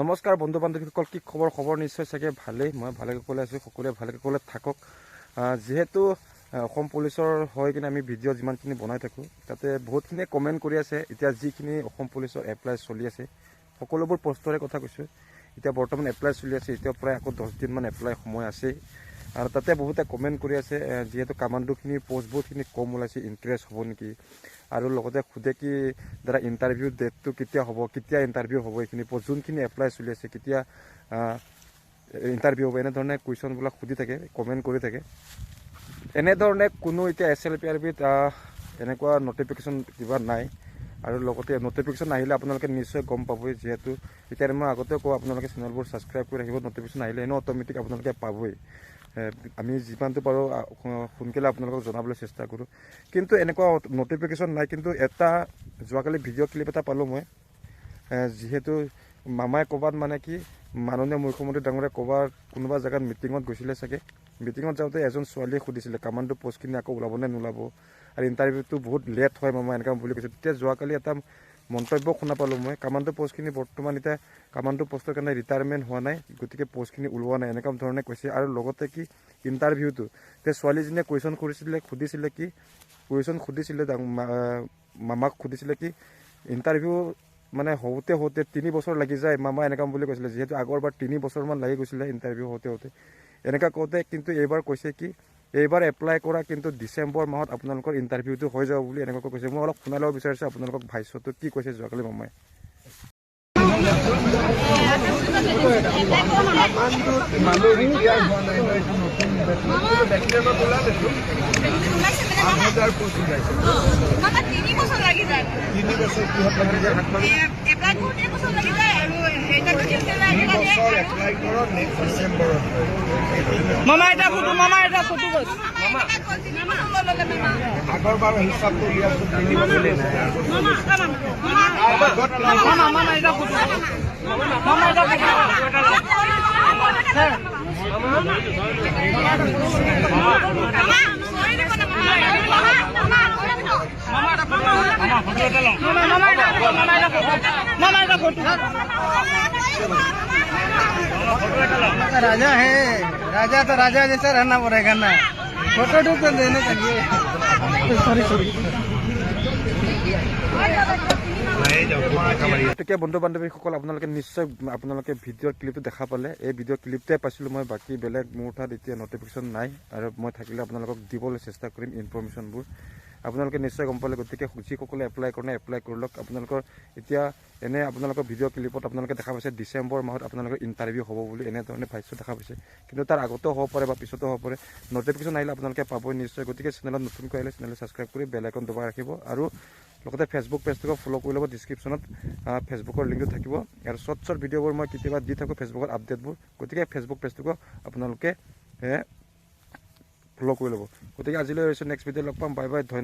নমস্কাৰ বন্ধু বান্ধৱীসকল, কি খবৰ নিশ্চয় চাগে ভালেই। মই ভালে কুশলে আছোঁ, সকলোৱে ভালে কুশলে থাকক। যিহেতু অসম পুলিচৰ হৈ কিনে আমি ভিডিঅ' যিমানখিনি বনাই থাকোঁ, তাতে বহুতখিনিয়ে কমেণ্ট কৰি আছে। এতিয়া যিখিনি অসম পুলিচৰ এপ্লাই চলি আছে, সকলোবোৰ পোষ্টৰে কথা কৈছোঁ। এতিয়া বৰ্তমান এপ্লাই চলি আছে, এতিয়া প্ৰায় আকৌ 10 দিনমান এপ্লাই সময় আছে। আৰু তাতে বহুতে কমেণ্ট কৰি আছে, যিহেতু কামাণ্ডোখিনি পোষ্ট বহুতখিনি কম ওলাইছে, ইনক্ৰিজ হ'ব নেকি। আৰু লগতে সোধে কি দাদা ইণ্টাৰভিউ ডেটটো কেতিয়া হ'ব, কেতিয়া ইণ্টাৰভিউ হ'ব, এইখিনি যোনখিনি এপ্লাই চলি আছে কেতিয়া ইণ্টাৰভিউ হ'ব, এনেধৰণে কুৱেশ্যনবিলাক সুধি থাকে, কমেণ্ট কৰি থাকে। এনেধৰণে কোনো এতিয়া SLPRBত এনেকুৱা নটিফিকেশ্যন কিবা নাই। আৰু লগতে নটিফিকেশ্যন আহিলে আপোনালোকে নিশ্চয় গম পাবই। যিহেতু এতিয়া মই আগতে কওঁ, আপোনালোকে চেনেলবোৰ ছাবস্ক্ৰাইব কৰি ৰাখিব, নটিফিকেশ্যন আহিলে এনেও অট'মেটিক আপোনালোকে পাবই। আমি যিমানটো পাৰোঁ সোনকালে আপোনালোকক জনাবলৈ চেষ্টা কৰোঁ। কিন্তু এনেকুৱা নটিফিকেশ্যন নাই। কিন্তু এটা যোৱাকালি ভিডিঅ' ক্লিপ এটা পালোঁ মই, যিহেতু মামাই ক'ৰবাত মানে কি মাননীয় মুখ্যমন্ত্ৰী ডাঙৰে ক'ৰবাত কোনোবা জেগাত মিটিঙত গৈছিলে চাগে। মিটিঙত যাওঁতে এজন ছোৱালীয়ে সুধিছিলে কামাণ্ডো পষ্টখিনি আকৌ ওলাব নে নোলাব, আৰু ইণ্টাৰভিউটো বহুত লেট হয় মামা, এনেকুৱা বুলি কৈছে। তেতিয়া যোৱাকালি এটা মন্তব্য শুনা পালোঁ মই, কামাণ্ডো পষ্টখিনি বৰ্তমান এতিয়া কামাণ্ডো পষ্টৰ কাৰণে ৰিটায়াৰমেণ্ট হোৱা নাই, গতিকে পষ্টখিনি ওলোৱা নাই, এনেকুৱা ধৰণে কৈছে। আৰু লগতে কি ইণ্টাৰভিউটো এতিয়া ছোৱালীজনীয়ে কুৱেশ্যন সুধিছিলে কি মামাক সুধিছিলে কি ইণ্টাৰভিউ মানে হওঁতে 3 বছৰ লাগি যায় মামা, এনেকুৱা বুলি কৈছিলে। যিহেতু আগৰবাৰ 3 বছৰমান লাগি গৈছিলে ইণ্টাৰভিউ হওঁতে এনেকুৱা কওঁতে, কিন্তু এইবাৰ কৈছে কি এইবাৰ এপ্লাই কৰা কিন্তু ডিচেম্বৰ মাহত আপোনালোকৰ ইণ্টাৰভিউটো হৈ যাব বুলি এনেকুৱাকৈ কৈছে। মই অলপ শুনাই ল'ব বিচাৰিছোঁ আপোনালোকক ভাষ্যটো কি কৈছে যোৱাকালি মামাই। আগৰবাৰ হিচাপটো উলিয়াইছোঁ राजा है, राजा तो राजा जैसा रहना पड़ेगा ना, फोटो तो देने चाहिए। গতিকে বন্ধু বান্ধৱীসকল, আপোনালোকে নিশ্চয় ভিডিঅ'ৰ ক্লিপটো দেখা পালে। এই ভিডিঅ' ক্লিপটোৱে পাইছিলোঁ মই, বাকী বেলেগ মোৰ তাত এতিয়া নটিফিকেশ্যন নাই। আৰু মই থাকিলে আপোনালোকক দিবলৈ চেষ্টা কৰিম ইনফৰ্মেশ্যনবোৰ, আপোনালোকে নিশ্চয় গম পালে। গতিকে যিসকলে এপ্লাই কৰি লওক। আপোনালোকৰ এতিয়া আপোনালোকৰ ভিডিঅ' ক্লিপত আপোনালোকে দেখা পাইছে ডিচেম্বৰ মাহত আপোনালোকৰ ইণ্টাৰভিউ হ'ব বুলি, এনেধৰণে ভাষ্য দেখা পাইছে। কিন্তু তাৰ আগতেও হ'ব পাৰে বা পিছতো হ'ব পাৰে। নটিফিকেশ্যন আহিলে আপোনালোকে পাবই নিশ্চয়। গতিকে চেনেলত নতুনকৈ আহিলে চেনেল ছাবস্ক্ৰাইব কৰি বেল আইকন দবাই ৰাখিব। আৰু লগতে ফেচবুক পেজটোকো ফ'ল' কৰি ল'ব, ডিছক্ৰিপশ্যনত ফেচবুকৰ লিংকটো থাকিব। আৰু শ্বৰ্ট ভিডিঅ'বোৰ মই কেতিয়াবা দি থাকোঁ ফেচবুকত আপডেটবোৰ, গতিকে ফেচবুক পেজটোকো আপোনালোকে ফ'ল' কৰি ল'ব। গতিকে আজিলৈ নেক্সট ভিডিঅ' লগ পাম। বাই বাই, ধন্যবাদ।